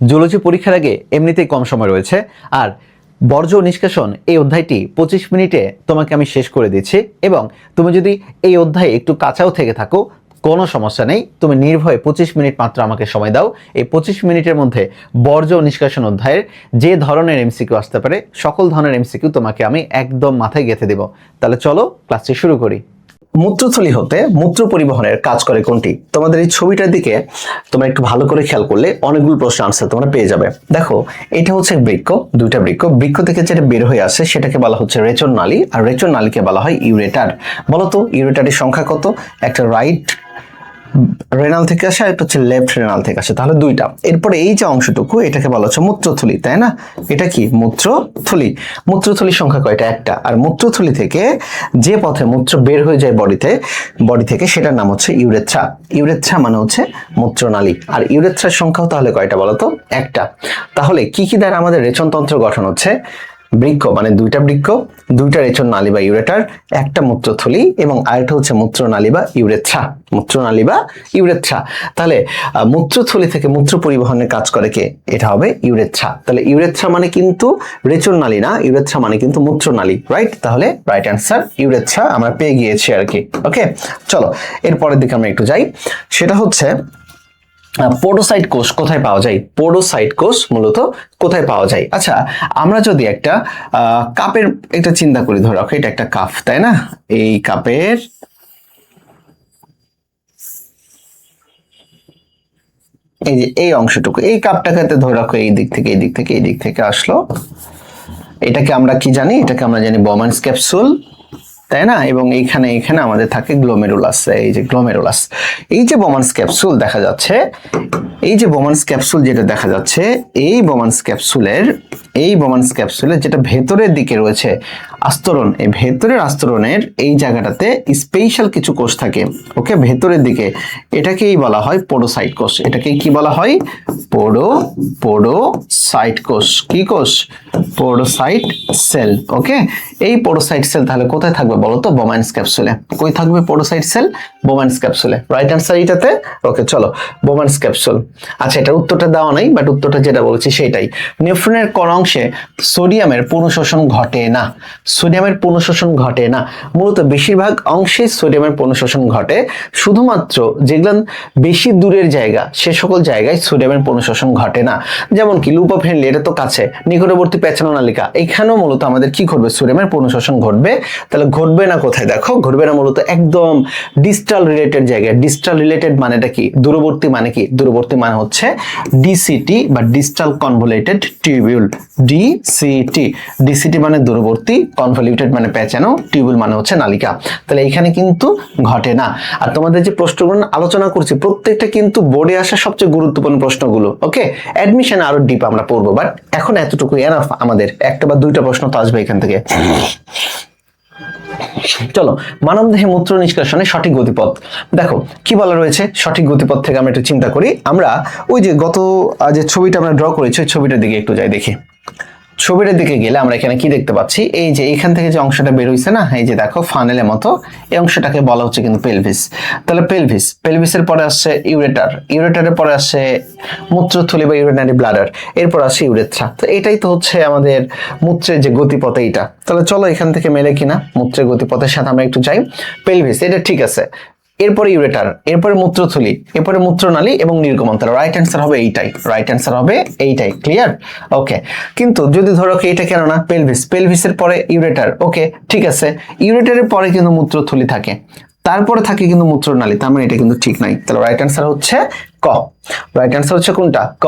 Zoology পরীক্ষার আগে এমনিতেই কম সময় রয়েছে, আর বর্জ্য নিষ্কাশন এই অধ্যায়টি 25 মিনিটে তোমাকে আমি শেষ করে দিচ্ছি। এবং তুমি যদি এই অধ্যায়ে একটু কাঁচাও থেকে থাকো, কোনো সমস্যা নেই, তুমি নির্ভয়ে 25 মিনিট মাত্র আমাকে সময় দাও। এই 25 মিনিটের মধ্যে বর্জ্য নিষ্কাশন অধ্যায়ের যে ধরনের এমসিকিউ আসতে পারে সকল ধরনের এমসিকিউ তোমাকে আমি একদম মাথায় গেঁথে দেব। তাহলে চলো ক্লাসটি শুরু করি। মূত্রথলি হতে মূত্র পরিবহনের কাজ করে কোনটি? তোমাদের এই ছবিটার দিকে তোমরা একটু ভালো করে খেয়াল করলে অনেকগুলো প্রশ্ন আনসার তোমরা পেয়ে যাবে। দেখো, এটা হচ্ছে বৃক্ক, দুইটা বৃক্ক। বৃক্ক থেকে যেটা বের হয়ে আসে সেটাকে বলা হচ্ছে রেচন নালী, আর রেচন নালীকে বলা হয় ইউরেটার। বলতো ইউরেটারের সংখ্যা কত? একটা রাইট রেনাল থেকে আসে আর একটা হচ্ছে লেফট রেনাল থেকে আসে, তাহলে দুইটা। এরপরে এই যে অংশটুকু এটাকে বলা হচ্ছে মূত্রথলি, তাই না? এটা কি মূত্রথলি? মূত্রথলির সংখ্যা কয়টা? একটা। আর মূত্রথলি থেকে যে পথে মূত্র বের হয়ে যায় বডি থেকে সেটার নাম হচ্ছে ইউরেথ্রা। ইউরেথ্রা মানে হচ্ছে মূত্রনালী। আর ইউরেথ্রার সংখ্যাও তাহলে কয়টা বলতো? একটা। তাহলে কি কি দ্বারা আমাদের রেচনতন্ত্র গঠন হচ্ছে? বৃক্ক মানে দুইটা বৃক্ক, দুইটা রেচন নালী বা ইউরেটার, একটা মূত্রথলি এবং আরেকটা হচ্ছে মূত্রনালী বা ইউরেথ্রা। মূত্রনালী বা ইউরেথ্রা। তাহলে মূত্রথলি থেকে মূত্র পরিবহনের কাজ করে কে? এটা হবে ইউরেথ্রা। তাহলে ইউরেথ্রা মানে কিন্তু রেচন নালী না, ইউরেথ্রা মানে কিন্তু মূত্রনালী, রাইট? তাহলে রাইট অ্যান্সার ইউরেথ্রা আমরা পেয়ে গিয়েছি আর কি। ওকে, চলো এরপরের দিকে আমরা একটু যাই। সেটা হচ্ছে পোডোসাইট কোষ কোথায় পাওয়া যায়? পোডোসাইট কোষ মূলত কোথায় পাওয়া যায়? আচ্ছা, আমরা যদি একটা কাপের একটা চিন্তা করি, ধরো এটা একটা কাপ, তাই না? এই কাপের এই যে এই অংশটুকু, এই কাপটাকে ধরে রাখো, এই দিক থেকে এই দিক থেকে এই দিক থেকে আসলো। এটাকে আমরা কি জানি? এটাকে আমরা জানি বোমান্স ক্যাপসুল, তাই না? এবং এইখানে এখানে আমাদের থাকে গ্লোমেরুলাস। এই যে গ্লোমেরুলাস, এই যে বোমান্স ক্যাপসুল দেখা যাচ্ছে, এই যে বোমান্স ক্যাপসুল যেটা দেখা যাচ্ছে, এই বোমান্স ক্যাপসুলের যেটা ভেতরের দিকে রয়েছে আস্তরণ, এই ভেতরের আস্তরণের এই জায়গাটাতে স্পেশাল কিছু কোষ থাকে। ওকে, ভেতরের দিকে এটাকেই বলা হয় পোডোসাইট কোষ। এটাকে কি বলা হয়? পোডোসাইট কোষ। কি কোষ? পোডোসাইট সেল। ওকে, এই পোডোসাইট সেল তাহলে কোথায় থাকবে বলো তো? বোমান্স ক্যাপসুলে। কই থাকবে পোডোসাইট সেল? বোমান্স ক্যাপসুলে। রাইট অ্যান্সার এটাতে। ওকে, চলো বোমান্স ক্যাপসুল। আচ্ছা, এটার উত্তরটা দেওয়া নাই, বাট উত্তরটা যেটা বলছি সেটাই। নেফ্রনের কোন অংশে সোডিয়ামের পুনঃশোষণ ঘটে না? সোডিয়ামের পুনঃশোষণ ঘটে না, মূলত বেশিরভাগ অংশে সোডিয়ামের পুনঃশোষণ ঘটে। শুধুমাত্র যেগুলো বেশি দূরের জায়গা সে সকল জায়গায় সোডিয়ামের পুনঃশোষণ ঘটে না। যেমন কি লুপ অফ হেনলি, এটা তো কাছে, নিকটবর্তী পেঁচানো নালিকা, এখানেও মূলত আমাদের কি ঘটবে? সোডিয়ামের পুনঃশোষণ ঘটবে। তাহলে ঘটবে না কোথায়? দেখো, ঘটবে না মূলত একদম ডিস্টাল রিলেটেড জায়গায়। ডিস্টাল রিলেটেড মানেটা কি? দূরবর্তী মানে কি? দূরবর্তী মানে হচ্ছে ডিসিটি বা ডিস্টাল কনভলিউটেড টিউবিউল। ডিসিটি মানে দূরবর্তী, কনভলিউটেড মানে পেঁচানো, টিউবিউল মানে হচ্ছে নালিকা। তাহলে এখানে কিন্তু ঘটে না। আর তোমাদের যে প্রশ্নগুলো আলোচনা করছি প্রত্যেকটা কিন্তু বোর্ডে আসা সবচেয়ে গুরুত্বপূর্ণ প্রশ্নগুলো। ওকে, অ্যাডমিশনে আরো ডিপ আমরা পড়বো, বাট এখন এতটুকু এনাফ আমাদের। একটা বা দুইটা প্রশ্ন তো আসবে এখান থেকে। চলো, মানবদেহে মূত্র নিষ্কাশনের সঠিক গতিপথ দেখো কি বলা রয়েছে। সঠিক গতিপথ থেকে আমরা একটু চিন্তা করি। আমরা ওই যে গত যে ছবিটা আমরা ড্র করেছি ওই ছবিটার দিকে একটু যাই দেখি। ছবিটার দিকে গেলে আমরা এখানে কি দেখতে পাচ্ছি? এই যে এখান থেকে যে অংশটা বের হইছে না, এই যে দেখো ফানেলের মতো, এই অংশটাকে বলা হচ্ছে কিন্তু পেলভিস। তাহলে পেলভিসের পরে আসছে ইউরেটারের পরে আসছে মূত্রথলি বা ইউরিনারি ব্লাডার, এরপর আসছে ইউরেথ্রা। তো এটাই তো হচ্ছে আমাদের মূত্রের যে গতিপথ এইটা। তাহলে চলো এখান থেকে মেলে কিনা মূত্রের গতিপথের সাথে আমরা একটু যাই। পেলভিস এটা ঠিক আছে, এরপরে ইউরেটার, এরপরে মূত্রথলি, এরপরে মূত্রনালী এবং নির্গমন। তাহলে রাইট অ্যান্সার হবে এইটাই। রাইট অ্যান্সার হবে এইটাই। ক্লিয়ার? ওকে, কিন্তু যদি ধরো এটা কেন না? পেলভিসের পরে ইউরেটার। ওকে, ঠিক আছে, ইউরেটারের পরে কিন্তু মূত্রথলি থাকে, তারপরে থাকে কিন্তু মূত্রনালী, তার মানে এটা কিন্তু ঠিক নাই। তাহলে রাইট অ্যান্সার হচ্ছে ক। রাইট অ্যান্সার হচ্ছে কোনটা? ক।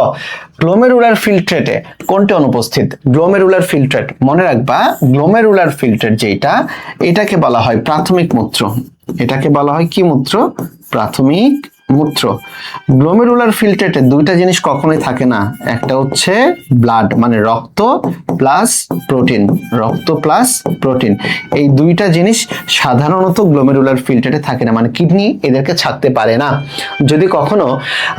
গ্লোমেরুলার ফিল্ট্রেটে কোনটি অনুপস্থিত? গ্লোমেরুলার ফিল্ট্রেট মনে রাখবা, গ্লোমেরুলার ফিল্ট্রেট যেটা, এটাকে বলা হয় প্রাথমিক মূত্র। এটাকে বলা হয় কি মূত্র? প্রাথমিক মূত্র। গ্লোমেরুলার ফিল্ট্রেটে দুইটা জিনিস কখনোই থাকে না। একটা হচ্ছে ব্লাড মানে রক্ত প্লাস প্রোটিন, রক্ত প্লাস প্রোটিন, এই দুইটা জিনিস সাধারণত গ্লোমেরুলার ফিল্ট্রেটে থাকে না, মানে কিডনি এদেরকে ছাড়তে পারে না। যদি কখনো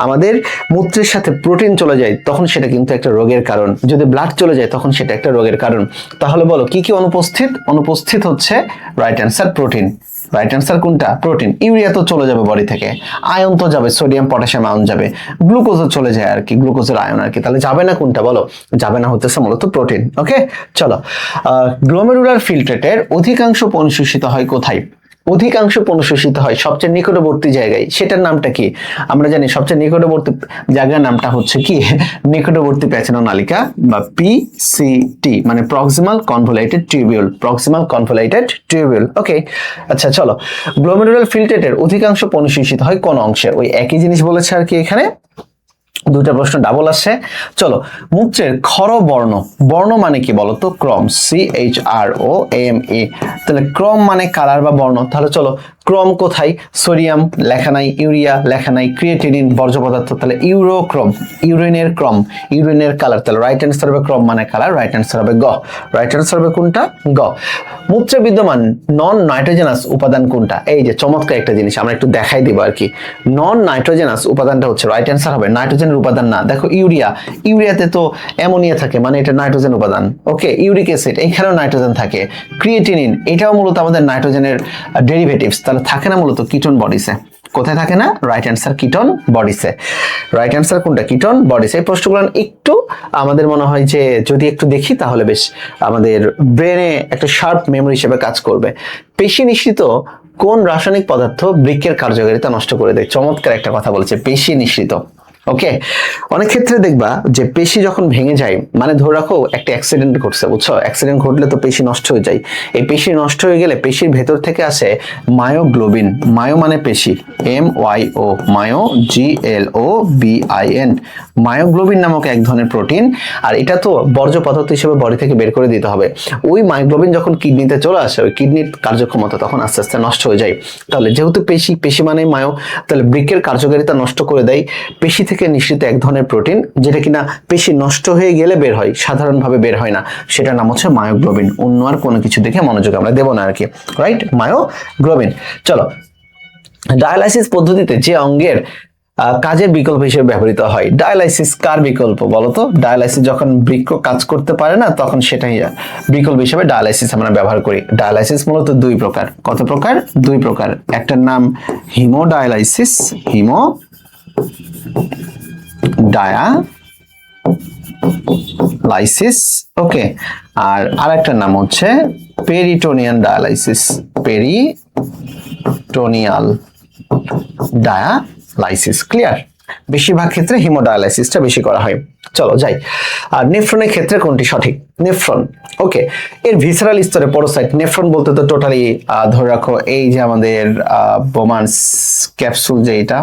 আমাদের মূত্রের সাথে প্রোটিন চলে যায় তখন সেটা কিন্তু একটা রোগের কারণ, যদি ব্লাড চলে যায় তখন সেটা একটা রোগের কারণ। তাহলে বলো কি কি অনুপস্থিত? অনুপস্থিত হচ্ছে right answer protein. Right answer কোনটা? প্রোটিন। ইউরিয়া তো চলে যাবে বডি থেকে, আয়ন তো যাবে, সোডিয়াম পটাশিয়াম আয়ন যাবে, গ্লুকোজও চলে যায় আর কি, গ্লুকোজের আয়ন আর কি। তাহলে যাবে না কোনটা বলো? যাবে না হতেছে মূলত প্রোটিন। ওকে, চলো। গ্লোমেরুলার ফিল্ট্রেটের অধিকাংশ পানি শোষিত হয় কোথায়? অধিকাংশ পানি শোষিত হয় সবচেয়ে নিকটবর্তী জায়গায়, সেটার নামটা কি? আমরা জানি সবচেয়ে নিকটবর্তী জায়গার নামটা হচ্ছে কি? নিকটবর্তী প্যাচানো নালিকা বা পিসিটি, মানে প্রক্সিমাল কনভোলাইটেড টিউবিউল, প্রক্সিমাল কনভোলাইটেড টিউবিউল। ওকে, আচ্ছা চলো। গ্লোমেরুলার ফিল্ট্রেটের অধিকাংশ পানি শোষিত হয় কোন অংশে? ওই একই জিনিস বলেছে আর কি এখানে, দুইটা প্রশ্ন ডাবল আসছে। চলো, মূত্রের ক্ষর বর্ণ, বর্ণ মানে কি বলতো? ক্রম, CHROME। তাহলে ক্রম মানে কালার বা বর্ণ। তাহলে চলো, ক্রম কোথায়? সোডিয়াম লেখা নাই, ইউরিয়া লেখা নাই, ক্রিয়েটিনিন বর্জ্য পদার্থ, তাহলে ইউরোক্রোম, ইউরিনের ক্রম, ইউরিনের কালার। তাহলে রাইট অ্যান্সার হবে ক্রম মানে কালার, রাইট অ্যান্সার হবে গ। রাইট অ্যান্সার হবে কোনটা? গ। মূত্রে বিদ্যমান নন নাইট্রোজেনাস উপাদান কোনটা? এই যে চমৎকার একটা জিনিস আমরা একটু দেখাই দিব আর কি। নন নাইট্রোজেনাস উপাদানটা হচ্ছে, রাইট অ্যান্সার হবে নাইট্রোজেনের উপাদান না। দেখো ইউরিয়া, ইউরিয়াতে তো অ্যামোনিয়া থাকে, মানে এটা নাইট্রোজেন উপাদান। ওকে, ইউরিক অ্যাসিড, এখানেও নাইট্রোজেন থাকে। ক্রিয়েটিনিন, এটাও মূলত আমাদের নাইট্রোজেনের ডেরিভেটিভস। তাহলে থাকে না মূলত কিটোন বডিসে। কোথায় থাকে না? রাইট অ্যান্সার কিটোন বডিসে। রাইট অ্যান্সার কোনটা? কিটোন বডিসে। এই প্রশ্নগুলো একটু আমাদের মনে হয় যে যদি একটু দেখি তাহলে বেশ আমাদের ব্রেনে একটা শার্প মেমোরি হিসেবে কাজ করবে। পেশি নিঃসৃত কোন রাসায়নিক পদার্থ বৃক্কের কার্যকারিতা নষ্ট করে দেয়? চমৎকার একটা কথা বলেছে, পেশি নিঃসৃত। ওকে, অনেক ক্ষেত্রে দেখবা যে পেশি যখন ভেঙে যায়, মানে ধরে রাখো একটা অ্যাক্সিডেন্ট ঘটছে, বুঝছো? অ্যাক্সিডেন্ট ঘটলে তো পেশি নষ্ট হয়ে যায়। এই পেশি নষ্ট হয়ে গেলে পেশির ভেতর থেকে আসে মায়োগ্লোবিন। মায়ো মানে পেশি, MYO, মায়ো, GLOBIN। মায়োগ্লোবিন নামক এক ধরনের প্রোটিন, আর এটা তো বর্জ্য পদার্থ হিসেবে বডি থেকে বের করে দিতে হবে। ওই মায়োগ্লোবিন যখন কিডনিতে চলে আসে, ওই কিডনির কার্যক্ষমতা তখন আস্তে আস্তে নষ্ট হয়ে যায়। তাহলে যেহেতু পেশি, পেশি মানে মায়ো, তাহলে বৃক্কের কার্যকারিতা নষ্ট করে দেয়। পেশি থেকে নিঃসৃত এক ধরনের প্রোটিন, যেটা কিনা পেশি নষ্ট হয়ে গেলে বের হয়, সাধারণভাবে বের হয় না, সেটার নাম হচ্ছে মায়োগ্লোবিন। অন্য আর কোনো কিছু দেখে মনোযোগ আমরা দেবো না আর কি, রাইট? মায়োগ্লোবিন। চলো, ডায়ালাইসিস পদ্ধতিতে যে অঙ্গের কাজের বিকল্প হিসেবে ব্যবহৃত হয়, ডায়ালাইসিস কার বিকল্প বলতো? ডায়ালাইসিস যখন বৃক্ক কাজ করতে পারে না, তখন সেটাই বিকল্প হিসেবে ডায়ালাইসিস আমরা ব্যবহার করি। ডায়ালাইসিস মূলত দুই প্রকার। কত প্রকার? দুই প্রকার। একটার নাম হিমোডায়ালাইসিস, ডায়ালাইসিস। ওকে, আর আরেকটার নাম হচ্ছে peritoneal dialysis, peritoneal dialysis. Clear? বেশিরভাগ ক্ষেত্রে হিমোডায়ালাইসিসটা বেশি করা হয়। চলো যাই। আর নেফ্রনের ক্ষেত্রে কোনটি সঠিক? নেফ্রন। ওকে, এর ভিসেরাল স্তরে পরোসাইট। নেফ্রন বলতে তো টোটালি ধরে রাখো এই যে আমাদের বোমান্স ক্যাপসুল, যে এটা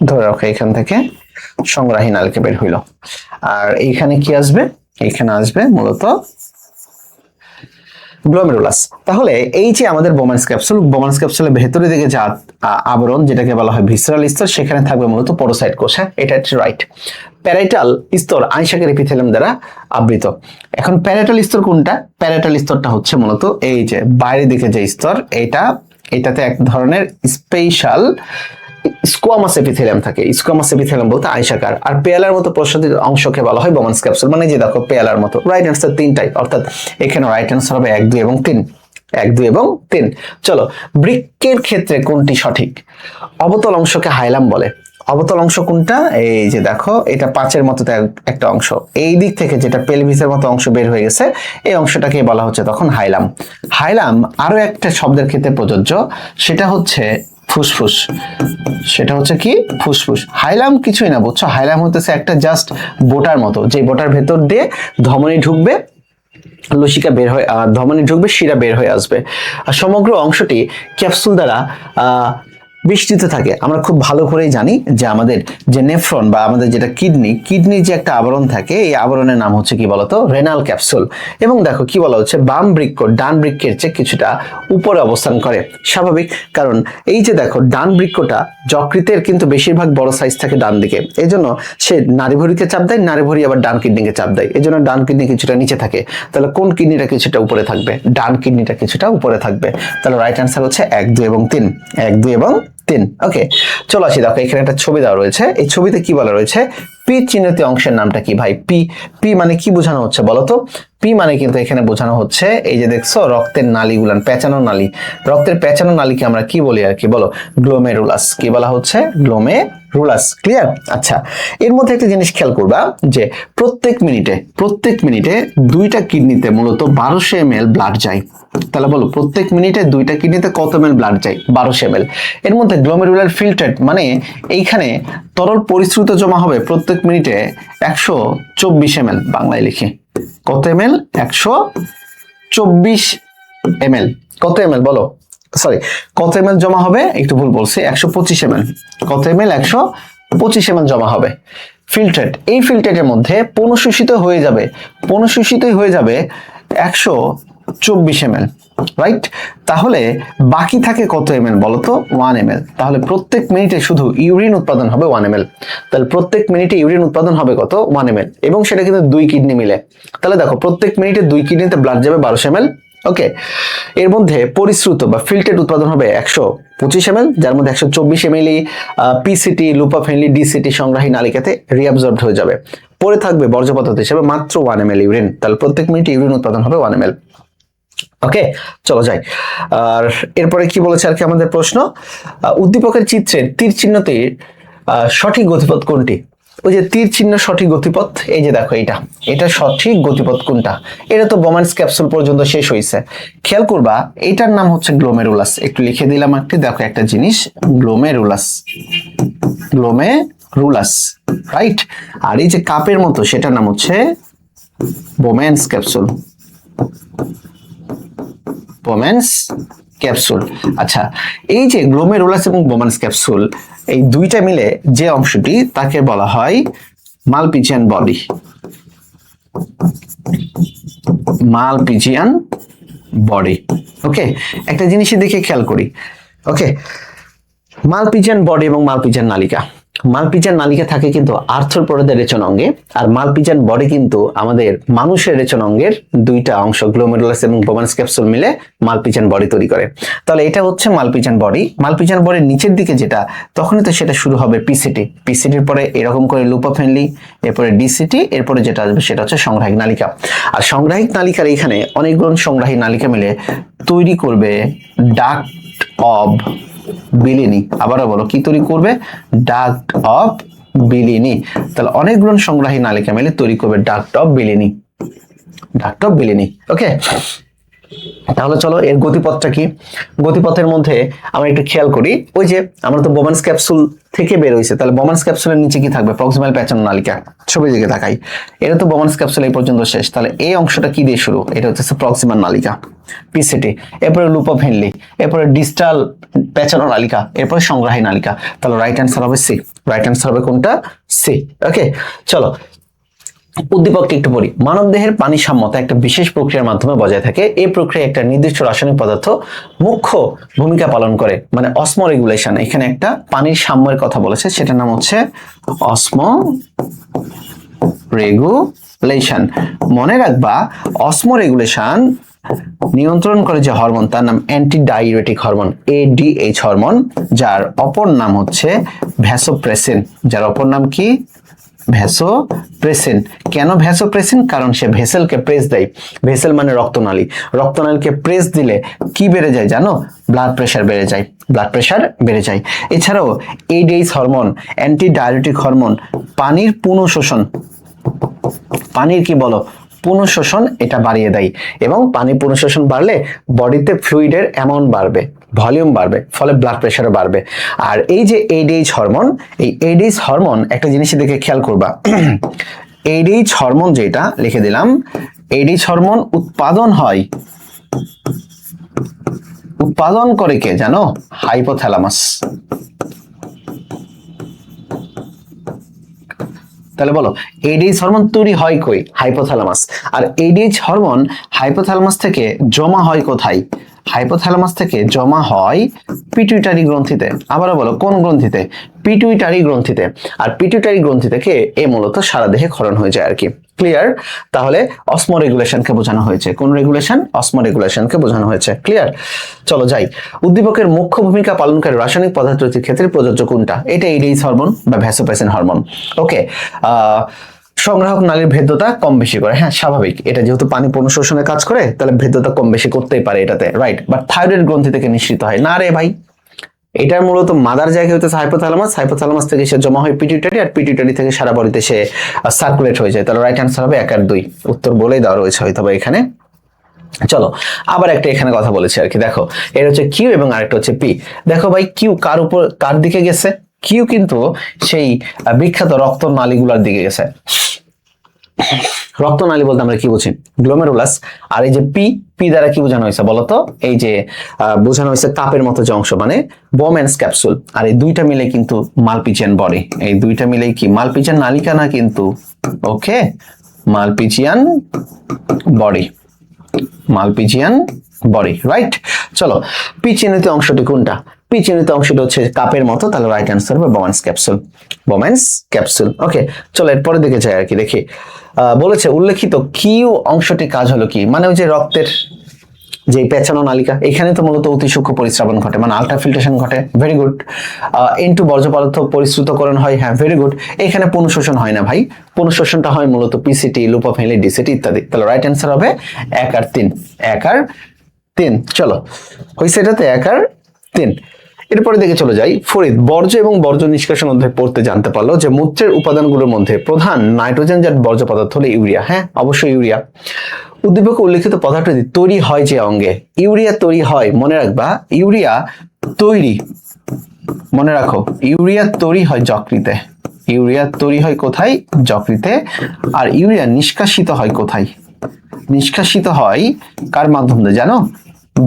ধরে রাখো এখান থেকে সংগ্রাহী নালীকে বের হইল, আর এইখানে কি আসবে? এইখানে আসবে মূলত গ্লোমেরুলাস। তাহলে এই যে আমাদের বোমান্স ক্যাপসুল, বোমান্স ক্যাপসুলের ভেতরে দিকে যা আবরণ, যেটাকে বলা হয় ভিসেরাল স্তর, সেখানে থাকবে মূলত পরোসাইট কোষ। হ্যাঁ, এটা রাইট। প্যারাইটাল স্তর আইসাকের এপিথেলিয়াম দ্বারা আবৃত। এখন প্যারাইটাল স্তর কোনটা? প্যারাইটাল স্তরটা হচ্ছে মূলত এই যে বাইরের দিকে যে স্তর, এটাতে এক ধরনের স্পেশাল স্কোয়ামাস এপিথেলিয়াম থাকে। স্কোয়ামাস এপিথেলিয়াম বলতে আইসাকার। আর পেয়ালার মতো প্রসারিত অংশকে বলা হয় বোমান্স ক্যাপসুল, মানে যে দেখো পেয়ালার মতো। রাইট অ্যান্সার তিনটাই, অর্থাৎ এখানে রাইট অ্যান্সার হবে 1, 2 এবং 3। 1, 2 এবং 3। চলো, বৃক্কের ক্ষেত্রে কোনটি সঠিক? অবতল অংশকে হাইলাম বলে। অবতল অংশ কোনটা? এই যে দেখো, এটা পাঁচের মতো একটা অংশ, এই দিক থেকে যেটা পেলভিসের মতো অংশ বের হয়ে গেছে, এই অংশটাকে বলা হচ্ছে তখন হাইলাম। হাইলাম আরো একটা শব্দের ক্ষেত্রে প্রযোজ্য, সেটা হচ্ছে ফুসফুস। সেটা হচ্ছে কি? ফুসফুস। হাইলাম কিছুই না, বুঝছো? হাইলাম হতেছে একটা জাস্ট বোটার মতো, যে বোটার ভেতর দিয়ে ধমনী ঢুকবে, লসিকা বের হয়ে, ধমনী ঢুকবে, শিরা বের হয়ে আসবে। আর সমগ্র অংশটি ক্যাপসুল দ্বারা বেষ্টিত থাকে। আমরা খুব ভালো করেই জানি যে আমাদের যে নেফ্রন বা আমাদের যেটা কিডনির যে একটা আবরণ থাকে, এই আবরণের নাম হচ্ছে কি বলতো? Renal capsule. এবং দেখো কি বলা হচ্ছে, বাম বৃক্ক ডান বৃক্কের চেয়ে কিছুটা উপরে অবস্থান করে। স্বাভাবিক, কারণ এই যে দেখো ডান বৃক্কটা যকৃতের কিন্তু বেশিরভাগ বড় সাইজ থাকে ডান দিকে, এই জন্য সে নাড়িভুঁড়িকে চাপ দেয়, নাড়িভুঁড়ি আবার ডান কিডনিকে চাপ দেয়, এই জন্য ডান কিডনি কিছুটা নিচে থাকে। তাহলে কোন কিডনিটা কিছুটা উপরে থাকবে? ডান কিডনিটা কিছুটা উপরে থাকবে। তাহলে রাইট অ্যান্সার হচ্ছে 1, 2 এবং 3। 1, 2 এবং 3। ওকে, চলো আসি। দেখো এখানে একটা ছবি দেওয়া রয়েছে, এই ছবিতে কি বলা রয়েছে, পি চিহ্নিত অংশের নামটা কি ভাই? পি, পি মানে কি বোঝানো হচ্ছে বলো তো? পি মানে কিন্তু এখানে বোঝানো হচ্ছে, এই যে দেখছো রক্তের নালীগুলান, পেঁচানো নালী, রক্তের পেঁচানো নালীকে আমরা কি বলি আর কি বলো? গ্লোমেরুলাস। কি বলা হচ্ছে? গ্লোমেরুলাস। ক্লিয়ার? আচ্ছা, এর মধ্যে একটা জিনিস খেয়াল করবা যে প্রত্যেক মিনিটে দুইটা কিডনিতে মূলত 1200 ml ব্লাড যায়। তাহলে বলো প্রত্যেক মিনিটে দুইটা কিডনিতে কত ml ব্লাড যায়? 1200 ml। এর মধ্যে গ্লোমেরুলার ফিল্ট্রেট মানে এইখানে তরল পরিশ্রুত জমা হবে প্রত্যেক মিনিটে 124 ml। বাংলায় লিখি কত ml? 124 ml। কত ml বলো? সরি, কত ml জমা হবে? একটু ভুল বলছি, 125 ml। কত ml? 125 ml জমা হবে। ফিল্ট্রেট, এই ফিল্ট্রেটের মধ্যে পুনঃশোষিত হয়ে যাবে 124 ml, রাইট? তাহলে বাকি থাকে কত ml বলতো? 1 ml। তাহলে প্রত্যেক মিনিটে শুধু ইউরিন উৎপাদন হবে 1 ml। তাহলে প্রত্যেক মিনিটে ইউরিন উৎপাদন হবে কত? 1 ml, এবং সেটা কিন্তু দুই কিডনি মিলে। তাহলে দেখো প্রত্যেক মিনিটে দুই কিডনিতে ব্লাড যাবে 1200 ml। ওকে, এর মধ্যে পরিশ্রুত বা ফিল্ট্রেট উৎপাদন হবে 125 ml, যার মধ্যে 124 ml পিসিটি, লুপাফেনলি, ডিসিটি সংগ্রাহী নালিকাতে রিঅ্যাবজর্বড হয়ে যাবে। পরে থাকবে বর্জ্য পদার্থ হিসেবে মাত্র 1 ml ইউরিন। তাহলে প্রত্যেক মিনিটে ইউরিন উৎপাদন হবে 1 ml। ওকে, চলো যাই। আর এরপরে কি বলেছে আর কি আমাদের প্রশ্ন, উদ্দীপকের চিত্রের তীর চিহ্নটির সঠিক গতিপথ কোনটি? ওই যে তীর চিহ্ন সঠিক গতিপথ, এই যে দেখো এটা সঠিক গতিপথ কোনটা? এটা তো বোম্যান্স ক্যাপসুল পর্যন্ত শেষ হয়েছে। খেয়াল করবা এটার নাম হচ্ছে গ্লোমেরুলাস। একটু লিখে দিলাম একটু, দেখো একটা জিনিস, গ্লোমেরুলাস, রাইট? আর এই যে কাপের মতো সেটার নাম হচ্ছে বোম্যান্স ক্যাপসুল। আচ্ছা, এই যে গ্লোমেরুলাস এবং বোম্যান্স ক্যাপসুল, এই দুইটা মিলে যে অংশটি তাকে বলা হয় মালপিজিয়ান বডি। ওকে, একটা জিনিসই দেখে খেয়াল করি। ওকে, মালপিজিয়ান বডি এবং মালপিজিয়ান নালিকা। মালপিজিয়ান নালিকা থাকে কিন্তু আর্থ্রোপোডাদের রেচন অঙ্গে, আর মালপিজিয়ান বডি কিন্তু আমাদের মানুষের রেচন অঙ্গের দুইটা অংশ, গ্লোমেরুলাস এবং বোম্যান্স ক্যাপসুল মিলে মালপিজিয়ান বডি তৈরি করে। তাহলে এটা হচ্ছে মালপিজিয়ান বডি। মালপিজিয়ান বডির নিচের দিকে যেটা, তখনই তো সেটা শুরু হবে পিসিটির পরে এরকম করে লুপাফেনলি, এরপরে ডিসিটি, এরপরে যেটা আসবে সেটা হচ্ছে সংগ্রাহী নালিকা। আর সংগ্রাহী নালিকার এখানে অনেকগুলো সংগ্রাহী নালিকা মিলে তৈরি করবে ডাক্ট অব বিলিনি। আবারও বলো, কি তৈরি করবে? Duct of Bellini. তাহলে অনেকগুলো সংগ্রাহী নালিকা মিলে তৈরি করবে ডাক্ট অফ বিলিনি। ওকে, তাহলে চলো এর গতিপথটা কি? গতিপথের মধ্যে আমরা একটু খেয়াল করি, ওই যে আমরা তো বোম্যান্স ক্যাপসুল থেকে বের হইছে, তাহলে বোম্যান্স ক্যাপসুলের নিচে কি থাকবে? প্রক্সিমাল পেঁচানো নালিকা। ছবির দিকে তাকাই, এটা তো বোম্যান্স ক্যাপসুল এই পর্যন্ত শেষ। তাহলে এই অংশটা কি দিয়ে শুরু? এটা হচ্ছে প্রক্সিমাল নালিকা, পিসিটি, এরপরে লুপাফেনলি, এরপরে ডিস্টাল পেঁচানো নালিকা, এরপরে সংগ্রাহী নালিকা। তাহলে রাইট অ্যান্সার হবে সি। রাইট অ্যান্সার হবে কোনটা? সি। ওকে, চলো উদ্দীপকটি একটু পড়ি। মানবদেহের পানি সাম্যতা একটা বিশেষ প্রক্রিয়ার মাধ্যমে বজায় থাকে। এই প্রক্রিয়া একটা নির্দিষ্ট রাসায়নিক পদার্থ মুখ্য ভূমিকা পালন করে, মানে অসমো রেগুলেশন। এখানে একটা পানির সাম্যের কথা বলেছে, সেটার নাম হচ্ছে অসমো রেগুলেশন। মনে রাখবা অসমো রেগুলেশন নিয়ন্ত্রণ করে যে হরমোন, তার নাম অ্যান্টিডাইউরেটিক হরমোন, ADH হরমোন, যার অপর নাম হচ্ছে ভ্যাসোপ্রেসিন। যার অপর নাম কি? ভ্যাসোপ্রেসিন। কেন ভ্যাসোপ্রেসিন? কারণ সে ভেসেলকে প্রেস দেয়। ভেসেল মানে রক্তনালী। রক্তনালীকে প্রেস দিলে কি বেড়ে যায় জানো? ব্লাড প্রেশার বেড়ে যায়। এছাড়াও ADH হরমোন, অ্যান্টিডাইউরেটিক হরমোন, পানির পুনঃশোষণ, পানির কি বলো? পুনঃশোষণ এটা বাড়িয়ে দেয়, এবং পানি পুনঃশোষণ বাড়লে বডিতে ফ্লুইডের অ্যামাউন্ট বাড়বে, ভলিউম বাড়বে, ফলে ব্লাড প্রেশারও বাড়বে। আর এই যে ADH হরমোন, এই ADH হরমোন একটা জিনিস দেখে খেয়াল করবা, ADH হরমোন যেটা লিখে দিলাম, ADH হরমোন উৎপাদন করে কে জানো? হাইপোথ্যালামাস। তাহলে বলো ADH হরমোন তৈরি হয় কই? হাইপোথ্যালামাস। আর ADH হরমোন হাইপোথ্যালামাস থেকে জমা হয় কোথায়? হাইপোথ্যালামাস থেকে জমা হয় পিটুইটারি গ্রন্থিতে। আবারও বলো, কোন গ্রন্থিতে? পিটুইটারি গ্রন্থিতে। আর পিটুইটারি গ্রন্থি থেকে এ মূলত সারা দেহে ক্ষরণ হয়ে যায় আর কি। ক্লিয়ার? তাহলে অসমোরেগুলেশনকে বোঝানো হয়েছে। কোন রেগুলেশন? অসমোরেগুলেশনকে বোঝানো হয়েছে। ক্লিয়ার? চলো যাই। উদ্দীপকের মুখ্য ভূমিকা পালনকারী রাসায়নিক পদার্থটির ক্ষেত্রে প্রযোজ্য কোনটা? এটা ইডেইস হরমোন বা ভ্যাসোপ্রেসিন হরমোন। ওকে, সংগ্রাহক নালীর ভেদ্যতা কম বেশি করে, হ্যাঁ স্বাভাবিক, এটা যেহেতু পানি পুনঃশোষণের কাজ করে তাহলে ভেদ্যতা কম বেশি করতেই পারে এটাতে, রাইট। বাট থাইরয়েড গ্রন্থি থেকে নিঃসৃত হয় না রে ভাই, এটার মূলত মাদার জায়গা হইতেছে হাইপোথ্যালামাস, হাইপোথ্যালামাস থেকে সে জমা হয় পিটুইটারি, আর পিটুইটারি থেকে সারা বডিতে সে সার্কুলেট হয়ে যায়। তাহলে রাইট অ্যান্সার হবে 1 আর 2। উত্তর বলেই দেওয়া রয়েছে হয়তো বা এখানে। চলো আবার একটা এখানে কথা বলেছি আর কি, দেখো এটা হচ্ছে কিউ এবং আরেকটা হচ্ছে পি। দেখো ভাই কিউ কার দিকে গেছে? কিউ কিন্তু সেই বিখ্যাত রক্ত নালীগুলোর দিকে গেছে। রক্তনালী বলতে আমরা কি বুঝি? গ্লোমেরুলাস। আর এই যে পি, পি দ্বারা কি বোঝানো হয়েছে বলতো? এই যে বোঝানো হয়েছে কাপের মতো যে অংশ, মানে বোমেন্স ক্যাপসুল। আর এই দুইটা মিলে কিন্তু মালপিজিয়ান বডি। এই দুইটা মিলে কি মালপিজিয়ান নালিকা না কিন্তু, okay, Malpighian body, Malpighian body, right. চলো, পি চিহ্নিত অংশটি কোনটা? পি চিহ্নিত অংশটি হচ্ছে কাপের মতো, তাহলে রাইট অ্যান্সার হবে বোমেন্স ক্যাপসুল, বোমেন্স ক্যাপসুল। ওকে, চলো এরপরে দিকে যাই আর কি, দেখি বলেছে উল্লেখিত কিউ অংশটি কাজ হলো কি? মানে ওই যে রক্তের যে পেঁচানো নালিকা, এখানে তো মূলত অতি সূক্ষ্ম পরিস্রাবন ঘটে, মানে আলট্রাফিল্ট্রেশন ঘটে, ভেরি গুড। ইনটু বর্জ্য পদার্থ পরিশ্রুতকরণ হয়, হ্যাঁ ভেরি গুড। এখানে পুনঃশোষণ হয় না ভাই, পুনঃশোষণটা হয় মূলত পিসিটি, লুপোফিলি, ডিসিটি ইত্যাদি। তাহলে রাইট অ্যান্সার হবে 1 আর 3, 1 আর 3। চলো হয়েছে এটাতে 1 আর 3। এরপরে দিকে চলে যাই। ফরিদ বর্জ্য এবং বর্জ্য নিষ্কাশন অধ্যায় পড়তে জানতে পারলো যে মূত্রের উপাদানগুলোর মধ্যে প্রধান নাইট্রোজেনজাত বর্জ্য পদার্থ হলো ইউরিয়া। হ্যাঁ অবশ্যই ইউরিয়া। উদ্দীপকে উল্লেখিত পদার্থটি তৈরি হয় যে অঙ্গে? ইউরিয়া তৈরি হয়, মনে রাখবা, ইউরিয়া তৈরি, মনে রাখো, ইউরিয়া তৈরি হয় যকৃতে। ইউরিয়া তৈরি হয় কোথায়? যকৃতে। আর ইউরিয়া নিষ্কাশিত হয় কোথায়? নিষ্কাশিত হয় কার মাধ্যম দিয়ে জানো?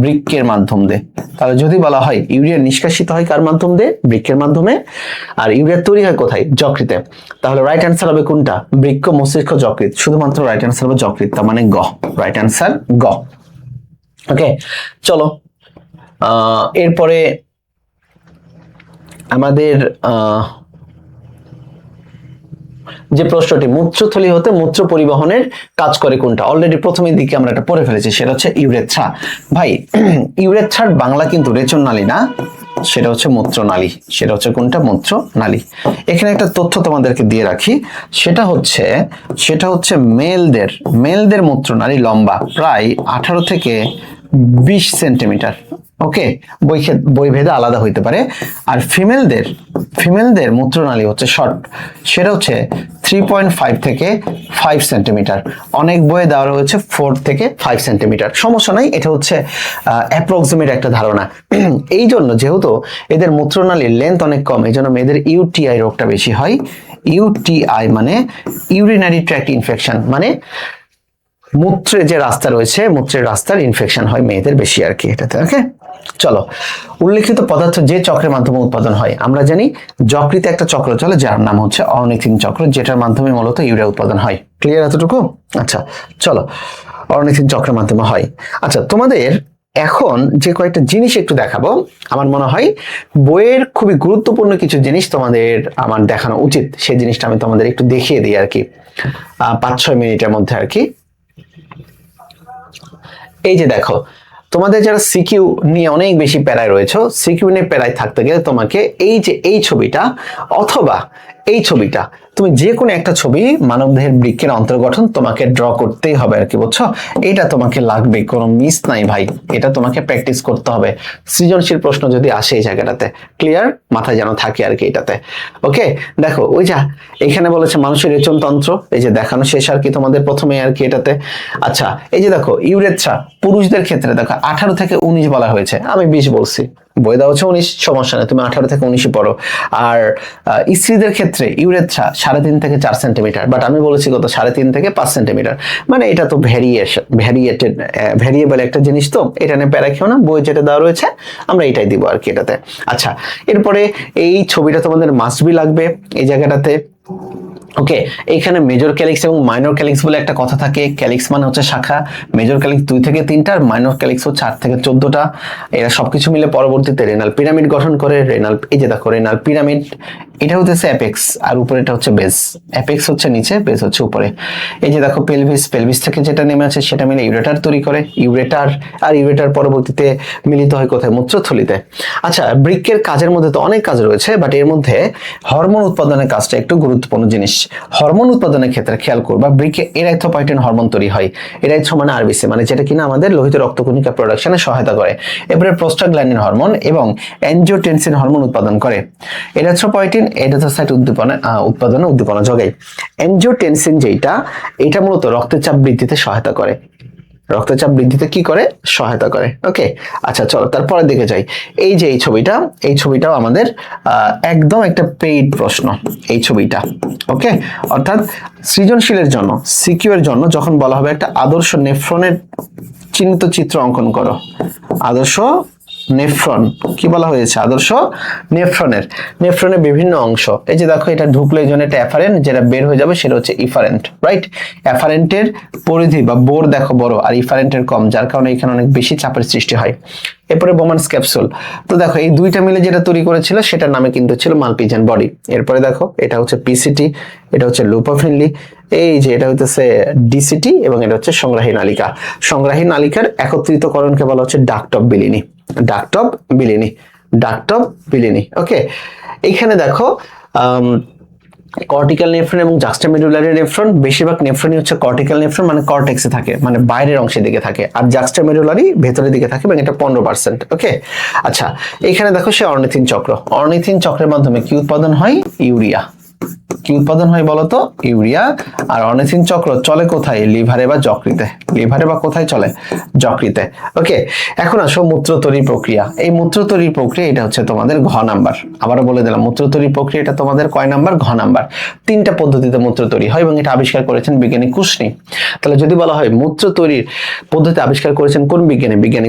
বৃক্কের মাধ্যম দিয়ে। তাহলে যদি বলা হয় ইউরিয়া নিষ্কাশিত হয় কার মাধ্যম দিয়ে? বৃক্কের মাধ্যমে। আর ইউরিয়া তৈরি হয় কোথায়? যকৃতে। তাহলে রাইট অ্যান্সার হবে কোনটা? বৃক্ক, মস্তিষ্ক, যকৃৎ। শুধুমাত্র রাইট অ্যান্সার হবে যকৃৎ, তার মানে গ, রাইট অ্যান্সার গ। ওকে, চলো এরপরে আমাদের যে প্রশ্নটি, মূত্রথলি হতে মূত্র পরিবহনের কাজ করে কোনটা? অলরেডি প্রথমের দিকে আমরা এটা পড়ে ফেলেছি, সেটা হচ্ছে ইউরেথ্রা। ভাই ইউরেথ্রার বাংলা কিন্তু রেচননালী না, সেটা হচ্ছে মূত্রনালী। সেটা হচ্ছে কোনটা? মূত্রনালী। এখানে একটা তথ্য তোমাদেরকে দিয়ে রাখি, সেটা হচ্ছে মেলদের মূত্রনালী লম্বা প্রায় 18 থেকে 20 সেন্টিমিটার। ওকে, বই ভেদে আলাদা হইতে পারে। আর ফিমেলদের মূত্রনালী হচ্ছে শর্ট, সেটা হচ্ছে 3.5 থেকে 5 সেন্টিমিটার। অনেক বইয়ে দেওয়া রয়েছে 4 থেকে 5 সেন্টিমিটার। সমস্যা নাই, এটা হচ্ছে অ্যাপ্রক্সিমেট একটা ধারণা। এই জন্য যেহেতু এদের মূত্রনালীর লেন্থ অনেক কম, এই জন্য মেয়েদের ইউটিআই রোগটা বেশি হয়। ইউটিআই মানে ইউরিনারি ট্র্যাক্ট ইনফেকশন, মানে মূত্রের যে রাস্তা রয়েছে, মূত্রের রাস্তার ইনফেকশন হয় মেয়েদের বেশি আর কি এটাতে। ওকে, চলো, উল্লেখিত পদার্থ যে চক্রের মাধ্যমে উৎপাদন হয়? আমরা জানি যকৃতে একটা চক্র চলে যার নাম হচ্ছে অর্নিথিন চক্র, যেটার মাধ্যমে মূলত ইউরিয়া উৎপাদন হয়। ক্লিয়ার এতটুকু? আচ্ছা চলো, অর্নিথিন চক্রের মাধ্যমে হয়। আচ্ছা, তোমাদের এখন যে কয়েকটা জিনিস একটু দেখাবো, আমার মনে হয় বইয়ের খুবই গুরুত্বপূর্ণ কিছু জিনিস তোমাদের আমার দেখানো উচিত। সেই জিনিসটা আমি তোমাদের একটু দেখিয়ে দিই আর কি, 5-6 মিনিটের মধ্যে আর কি। এই যে দেখো, তোমাদের যারা সিকিউ নিয়ে অনেক বেশি প্যারায় রয়েছে, সিকিউ নিয়ে প্যারায় থাকতে গেলে তোমাকে এই যে এই ছবিটা অথবা এই ছবিটা, তুমি যে কোনো একটা ছবি মানবদেহের বৃক্কের অন্তর্গঠন তোমাকে ড্র করতেই হবে আর কি, বুঝছো? এটা তোমাকে লাগবে, কোনো মিস নাই ভাই, এটা তোমাকে প্র্যাকটিস করতে হবে। সৃজনশীল প্রশ্ন যদি আসে এই জায়গাটাতে, ক্লিয়ার, মাথায় যেন থাকে আর কি এটাতে। ওকে, দেখো ওই যা এখানে বলেছে মানুষের রেচনতন্ত্র, এই যে দেখানো শেষ আর কি তোমাদের প্রথমে আর কি এটাতে। আচ্ছা, এই যে দেখো ইউরেথ্রা, পুরুষদের ক্ষেত্রে দেখো 18 থেকে 19 বলা হয়েছে, আমি 20 বলছি, বই দেওয়া হচ্ছে 19, সমস্যা নেই, তুমি 18 থেকে 19 পড়ো। আর স্ত্রীদের ক্ষেত্রে ইউরেথ্রা 3.5 থেকে 4 সেন্টিমিটার, বাট আমি বলেছি কত? 3.5 থেকে 5 সেন্টিমিটার। মানে এটা তো ভ্যারিয়েবল একটা জিনিস, তো এটা নিয়ে প্যারা খেও না, বই যেটা দেওয়া রয়েছে আমরা এটাই দিব আর কি এটাতে। আচ্ছা, এরপরে এই ছবিটা তোমাদের মাস্ট বি লাগবে এই জায়গাটাতে। ওকে, এইখানে মেজর ক্যালিক্স এবং মাইনর ক্যালিক্স বলে একটা কথা থাকে। ক্যালিক্স মানে হচ্ছে শাখা, মেজর ক্যালিক্স 2 থেকে 3টা, আর মাইনর ক্যালিক্স হচ্ছে 8 থেকে 14টা। এরা সবকিছু মিলে পরবর্তীতে রেনাল পিরামিড গঠন করে। রেনাল, এই যে দেখো রেনাল পিরামিড, এটা হচ্ছে অ্যাপেক্স আর উপরে এটা হচ্ছে বেস। অ্যাপেক্স হচ্ছে নিচে, বেস হচ্ছে উপরে। এই যে দেখো পেলভিস, পেলভিস থেকে যেটা নেমে আছে সেটা মিলে ইউরেটার তৈরি করে। ইউরেটার আর ইউরেটার পরবর্তীতে মিলিত হয় কোথায়? মূত্রথলিতে। আচ্ছা, বৃক্কের কাজের মধ্যে তো অনেক কাজ রয়েছে, বাট এর মধ্যে হরমোন উৎপাদনের কাজটা একটু গুরুত্বপূর্ণ জিনিস। হরমোন উৎপাদনের ক্ষেত্রে খেয়াল করবা, বৃক্কে এরাইথ্রোপয়েটিন হরমোন তৈরি হয়। এরাইথ্রো মানে আরবিসি, মানে যেটা কিনা আমাদের লোহিত রক্তকণিকা প্রোডাকশনে সহায়তা করে। এরপরে প্রোস্টাগ্ল্যান্ডিন হরমোন এবং অ্যানজিওটেনসিন হরমোন উৎপাদন করে। এরাইথ্রোপয়েটিন এরিথ্রোসাইট উৎপাদনে উদ্দীপনা যোগায়। অ্যানজিওটেনসিন যেটা, এটা মূলত রক্তচাপ বৃদ্ধিতে সহায়তা করে। রক্তচাপ বৃদ্ধিতে কি করে? সহায়তা করে। ওকে, আচ্ছা চলো তারপরে দিকে যাই। এই যে এই ছবিটাও আমাদের একদম একটা পেইড প্রশ্ন এই ছবিটা। ওকে, অর্থাৎ সৃজনশীলের জন্য, সিকিউ এর জন্য যখন বলা হবে একটা আদর্শ নেফ্রনের চিহ্নিত চিত্র অঙ্কন করো। আদর্শ নেফ্রন কি বলা হয়েছে? আদর্শ নেফ্রনের বিভিন্ন অংশ। এই যে দেখো, এটা ঢুকলো এই জন্য এটা অ্যাফারেন্ট, যেটা বের হয়ে যাবে সেটা হচ্ছে ইফারেন্ট, রাইট? অ্যাফারেন্টের পরিধি বা বোর দেখো বড় আর ইফারেন্টের কম, যার কারণে এখানে অনেক বেশি চাপের সৃষ্টি হয়। এরপরে বোমান্স ক্যাপসুল। তো দেখো এই দুইটা মিলে যেটা তৈরি করেছিল সেটার নামে কিন্তু ছিল মালপিজিয়ান বডি। এরপরে দেখো এটা হচ্ছে পিসিটি, এটা হচ্ছে লুপোফিনলি, এই যে এটা হচ্ছে ডিসিটি এবং এটা হচ্ছে সংগ্রাহী নালিকা। সংগ্রাহী নালিকার একত্রিতকরণকে বলা হচ্ছে ডাক্ট অফ বিলিনি। ওকে, এইখানে দেখো কর্টিক্যাল নেফ্রন এবং জাক্সটামেডুলারি নেফ্রন। বেশিরভাগ নেফ্রনই হচ্ছে কর্টিক্যাল নেফ্রন, মানে কর্টেক্সে থাকে, মানে বাইরের অংশের দিকে থাকে, আর জাক্সটামেডুলারি ভেতরের দিকে থাকে এবং এটা 15%। ওকে, আচ্ছা এখানে দেখো সে অর্নিথিন চক্র। অর্নিথিন চক্রের মাধ্যমে কি উৎপাদন হয়? ইউরিয়া। কি উৎপাদন হয় বলতো? ইউরিয়া। আর অর্নিথিন চক্র চলে কোথায়? লিভারে বা যকৃতে। লিভারে বা কোথায় চলে? যকৃতে। ওকে, এখন আসো মূত্র তৈরির প্রক্রিয়া। এই মূত্র তৈরির প্রক্রিয়া এটা হচ্ছে তোমাদের ঘ নাম্বার। আবারও বলে দিলাম, মূত্র তৈরির প্রক্রিয়া এটা তোমাদের কয় নাম্বার? ঘ নাম্বার। 3টা পদ্ধতিতে মূত্র তৈরি হয় এবং এটা আবিষ্কার করেছেন বিজ্ঞানী কুশনি। তাহলে যদি বলা হয় মূত্র তৈরির পদ্ধতি আবিষ্কার করেছেন কোন বিজ্ঞানী? বিজ্ঞানী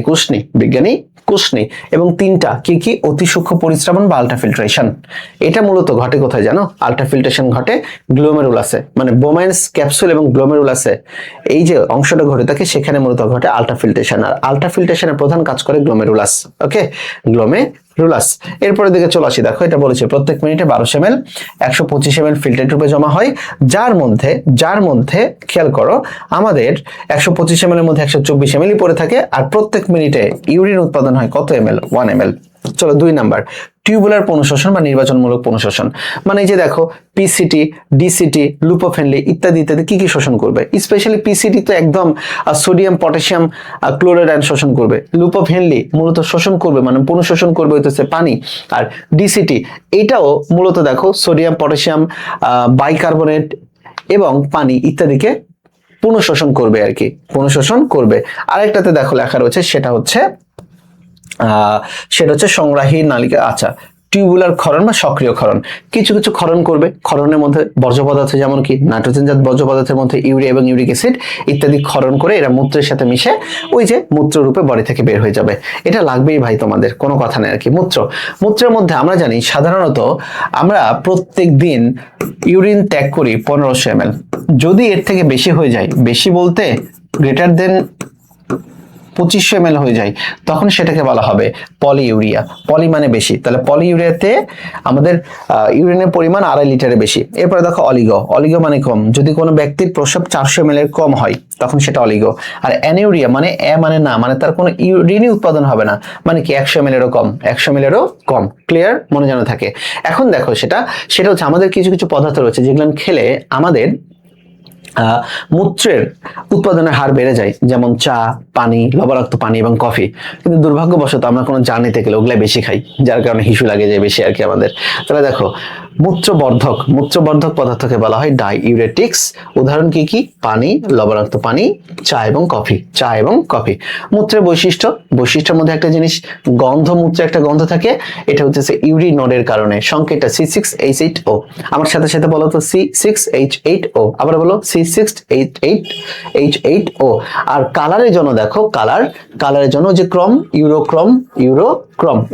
কুশনি। এবং 3টা কি কি? অতি সূক্ষ্ম পরিস্রাবন বা আল্ট্রাফিল্ট্রেশন। এটা মূলত ঘটে কোথায় জানো? আল্ট্রাফিল্ট্রেশন ঘটে গ্লোমেরুলাসে, মানে বোম্যান্স ক্যাপসুল এবং গ্লোমেরুলাসে এই যে অংশটা ঘটে থাকে সেখানে মূলত ঘটে আল্ট্রাফিল্ট্রেশন। আর আল্ট্রাফিল্ট্রেশনের প্রধান কাজ করে গ্লোমেরুলাস। ওকে, গ্লোমেরুলাস। এরপরে দিকে চলে আসি। দেখো এটা বলেছে প্রত্যেক মিনিটে 1200 ml 125 ml ফিল্টার রূপে জমা হয়, যার মধ্যে খেয়াল করো আমাদের 125 ml এর মধ্যে 124 ml পড়ে থাকে, আর প্রত্যেক মিনিটে ইউরিন উৎপাদন হয় কত ml? 1 ml। চলো 2 নাম্বার, টিউবুলার পুনঃশোষণ বা নির্বাচনমূলক পুনঃশোষণ। মানে এই যে দেখো পিসিটি, ডিসিটি, লুপোফেনলি ইত্যাদি ইত্যাদি কি কি শোষণ করবে? স্পেশালি পিসিটি তো একদম সোডিয়াম, পটাশিয়াম, ক্লোরাইড আয়ন শোষণ করবে। লুপোফেনলি মূলত শোষণ করবে, মানে পুনঃশোষণ করবে হচ্ছে পানি। আর ডিসিটি এটাও মূলত দেখো সোডিয়াম, পটাশিয়াম, বাইকার্বনেট এবং পানি ইত্যাদিকে পুনঃশোষণ করবে আর কি, পুনঃশোষণ করবে। আরেকটাতে দেখো লেখা রয়েছে সেটা হচ্ছে সংগ্রাহী নালিকা। আচ্ছা, টিউবুলার ক্ষরণ বা সক্রিয় ক্ষরণ। কিছু কিছু ক্ষরণ করবে। ক্ষরণের মধ্যে বর্জ্য পদার্থ যেমন কি নাইট্রোজেনজাত বর্জ্য পদার্থের মধ্যে ইউরিয়া এবং ইউরিক অ্যাসিড ইত্যাদি ক্ষরণ করে এরা মূত্রের সাথে মিশে ওই যে মূত্র রূপে বডি থেকে বের হয়ে যাবে। এটা লাগবেই ভাই তোমাদের, কোনো কথা নেই আর কি। মূত্রের মধ্যে আমরা জানি সাধারণত আমরা প্রত্যেক দিন ইউরিন ত্যাগ করি 1500 ml। যদি এর থেকে বেশি হয়ে যায়, বেশি বলতে গ্রেটার দেন 2500 ml হয়ে যায়, তখন সেটাকে বলা হবে পলিইউরিয়া। পলি মানে বেশি, তাহলে পলিইউরিয়াতে আমাদের ইউরিনের পরিমাণ 2.5 লিটারের বেশি। এরপরে দেখো অলিগো মানে কম। যদি কোনো ব্যক্তির প্রস্রাব 400 ml এর কম হয় তখন সেটা অলিগো। আর অ্যানিউরিয়া মানে মানে না, মানে তার কোনো ইউরিনই উৎপাদন হবে না, মানে কি 100 ml এরও কম, 100 ml এরও কম। ক্লিয়ার? মনে যেন থাকে। এখন দেখো সেটা হচ্ছে আমাদের কিছু কিছু পদার্থ রয়েছে যেগুলো খেলে আমাদের মূত্রের উৎপাদনের হার বেড়ে যায়, যেমন চা, পানি, লবণাক্ত পানি এবং কফি। কিন্তু দুর্ভাগ্যবশত আমরা কোনো চা নিতে গেলে ওগুলা বেশি খাই, যার কারণে হিসু লাগে যায় বেশি আর কি আমাদের। তাহলে দেখো মূত্রবর্ধক পদার্থকে বলা হয় ডাইইউরেটিক্স। উদাহরণ কি কি? পানি, লবণাক্ত পানি, চা এবং কফি। মূত্রের বৈশিষ্ট্যের মধ্যে একটা জিনিস, মূত্রে একটা গন্ধ থাকে। এটা হচ্ছে ইউরিনোডের কারণে। সংকেতটা C6H8O। আমার সাথে সাথে বলো তো C6H8O। আবার বলো C6H8O। আর কালারের জন্য দেখো, কালারের জন্য যে ইউরোক্রম,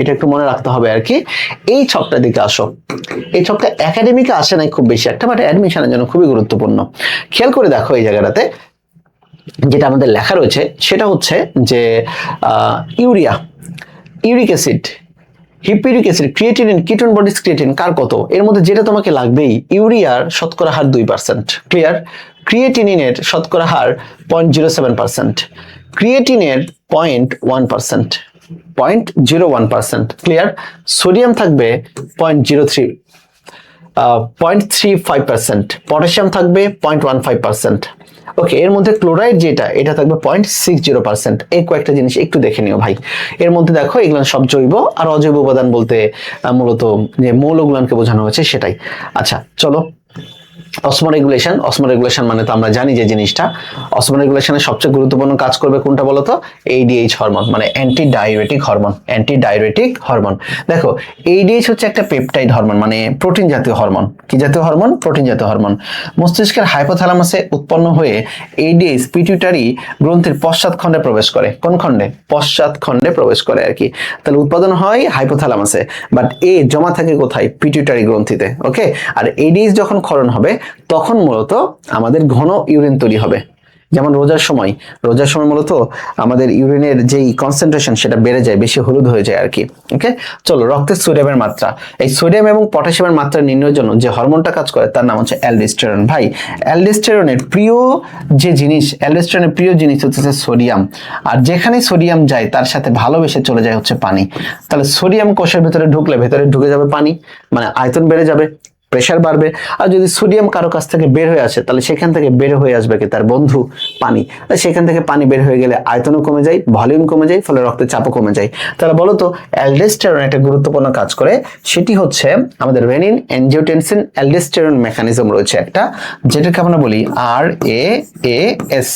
এটা একটু মনে রাখতে হবে আর কি। এই ছকটা দিকে আসো। এই ছকটা হয়তো একাডেমিকে আসে নাই খুব বেশি একটা, বাট অ্যাডমিশনের জন্য খুবই গুরুত্বপূর্ণ। খেয়াল করে দেখো এই জায়গাটাতে যেটা আমাদের লেখা রয়েছে সেটা হচ্ছে যে urea, uric acid, hippuric acid, creatinine, ketone bodies creatine কার কত, এর মধ্যে যেটা তোমাকে লাগবেই ইউরিয়ার শতকরা হার 2%, ক্লিয়ার। ক্রিয়েটিনিনের শতকরা হার 0.07%, ক্রিয়েটিনের 0.1%, 0.01%, ক্লিয়ার। সোডিয়াম থাকবে 0.35%, পটাশিয়াম থাকবে 0.15%। ওকে, এর মধ্যে ক্লোরাইড যেটা এটা থাকবে 0.60%। এই কয়েকটা জিনিস একটু দেখে নিও ভাই। এর মধ্যে দেখো এগুলো সব জৈব, আর অজৈব উপাদান বলতে মূলত যে মৌলগুলোকে বোঝানো হয়েছে সেটাই। আচ্ছা চলো, অসমোরেগুলেশন। অসমোরেগুলেশন মানে তো আমরা জানি যে জিনিসটা, অসমোরেগুলেশনের সবচেয়ে গুরুত্বপূর্ণ কাজ করবে কোনটা বলো তো? এইডিএইচ হরমোন, মানে anti diuretic hormone. Anti diuretic hormone, দেখো এইডিএইচ হচ্ছে একটা পেপটাইড হরমোন, মানে প্রোটিন জাতীয় হরমোন। কি জাতীয় হরমোন? প্রোটিন জাতীয় হরমোন। মস্তিষ্কের হাইপোথ্যালামাসে উৎপন্ন হয়ে এইডিএইচ পিটুইটারি গ্রন্থির পশ্চাৎ খণ্ডে প্রবেশ করে। কোন খণ্ডে? পশ্চাৎ খণ্ডে প্রবেশ করে আর কি। তাহলে উৎপাদন হয় হাইপোথ্যালামাসে, বাট এ জমা থাকে কোথায়? পিটুইটারি গ্রন্থিতে। ওকে, আর এইডিএইচ যখন ক্ষরণ হবে তখন মূলত আমাদের ঘন ইউরিন তৈরি হবে। যেমন রোজার সময় মূলত আমাদের ইউরিনের যেই কনসেন্ট্রেশন সেটা বেড়ে যায়, বেশি হলুদ হয়ে যায় আর কি। ওকে, চলো, রক্তে সোডিয়ামের মাত্রা। এই সোডিয়াম এবং পটাশিয়ামের মাত্রা নির্ণয়ের জন্য যে হরমোনটা কাজ করে তার নাম হচ্ছে অ্যালডোস্টেরন। ভাই, অ্যালডোস্টেরনের প্রিয় জিনিস হচ্ছে সোডিয়াম, আর যেখানে সোডিয়াম যায় তার সাথে ভালোবেসে চলে যায় হচ্ছে পানি। তাহলে সোডিয়াম কোষের ভেতরে ঢুকে যাবে পানি, মানে আয়তন বেড়ে যাবে, প্রেসার বাড়বে। আর যদি সোডিয়াম কারো কাছ থেকে বের হয়ে আসে তাহলে সেখান থেকে বের হয়ে আসবে কি? তার বন্ধু পানি। সেখান থেকে পানি বের হয়ে গেলে আয়তনও কমে যায়, ভলিউম কমে যায়, ফলে রক্তের চাপও কমে যায়। তাহলে বলো তো অ্যালডোস্টেরন একটা গুরুত্বপূর্ণ কাজ করে, সেটি হচ্ছে আমাদের রেনিন অ্যানজিওটেনসিন অ্যালডোস্টেরন মেকানিজম রয়েছে একটা, যেটাকে আমরা বলি RAAS,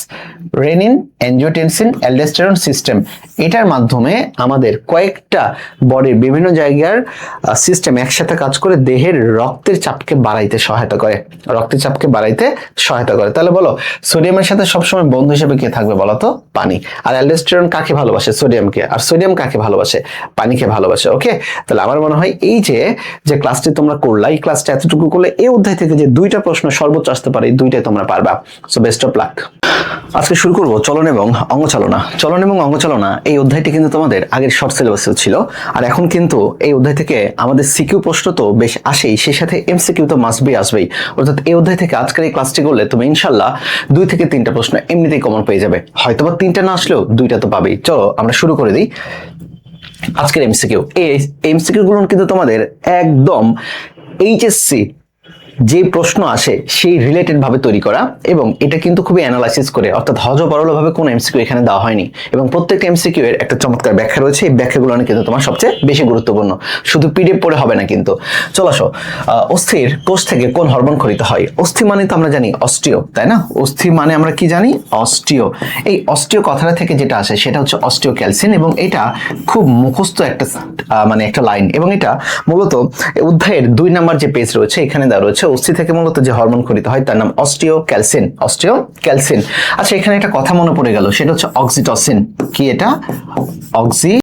renin angiotensin aldosterone system. এটার মাধ্যমে আমাদের কয়েকটা বডির বিভিন্ন জায়গার সিস্টেম একসাথে কাজ করে দেহের রক্তের চাপকে বাড়াইতে সহায়তা করে। তাহলে বলো সোডিয়ামের সাথে সবসময় বন্ধু হিসেবে কে থাকবে বলো তো? পানি। আর অ্যালডোস্টেরন কাকে ভালোবাসে? সোডিয়ামকে। আর সোডিয়াম কাকে ভালোবাসে? পানিকে ভালোবাসে। ওকে, তাহলে আমার মনে হয় এই যে ক্লাসটি তোমরা করলা, এই ক্লাসটা এতটুকু করলে এই অধ্যায় থেকে যে 2টা প্রশ্ন সর্বোচ্চ আসতে পারে, এই 2টাই তোমরা পারবা। So best of luck. আজকে শুরু করব চলন এবং অঙ্গচালনা। এই অধ্যায়টি কিন্তু তোমাদের আগের শর্ট সিলেবাসেও ছিল, আর এখন কিন্তু এই অধ্যায় থেকে আমাদের সিকিউ প্রশ্ন তো বেশ আসেই, সেই সাথে এমসিকিউ তো আসবেই। অর্থাৎ এই অধ্যায় থেকে আজকের এই ক্লাসটি করলে তুমি ইনশাল্লাহ 2 থেকে 3টা প্রশ্ন এমনিতেই কমন পেয়ে যাবে। হয়তোবা 3টা না আসলেও 2টা তো পাবেই। চলো আমরা শুরু করে দিই আজকের এমসিকিউ। এই এমসিকিউ গুলো কিন্তু তোমাদের একদম এইচএসসি যে প্রশ্ন আসে সেই রিলেটেড ভাবে তৈরি করা, এবং এটা কিন্তু খুবই অ্যানালাইসিস করে, অর্থাৎ হজবরল ভাবে কোনো এমসিকিউ এখানে দেওয়া হয়নি, এবং প্রত্যেকটা এমসিকিউ এর একটা চমৎকার ব্যাখ্যা রয়েছে। এই ব্যাখ্যাগুলো কিন্তু তোমার সবচেয়ে বেশি গুরুত্বপূর্ণ, শুধু পিডিএফ পড়ে হবে না কিন্তু। চলো আসো, অস্থির কোষ থেকে কোন হরমোন খরিত হয়? অস্থি মানে তো আমরা জানি অস্টিও, তাই না? অস্থি মানে আমরা কি জানি? অস্টিও। এই অস্টিও কথাটা থেকে যেটা আসে সেটা হচ্ছে অস্টিওক্যালসিন, এবং এটা খুব মুখস্থ একটা মানে একটা লাইন, এবং এটা মূলত অধ্যায়ের 2 নাম্বার যে পেজ রয়েছে এখানে দেওয়া রয়েছে। অস্থি থেকে মূলত যে হরমোন খরিত হয় তার নাম অস্টিওক্যালসিন। আচ্ছা, এখানে একটা কথা মনে পড়ে গেল, সেটা হচ্ছে অক্সিটোসিন। কি এটা?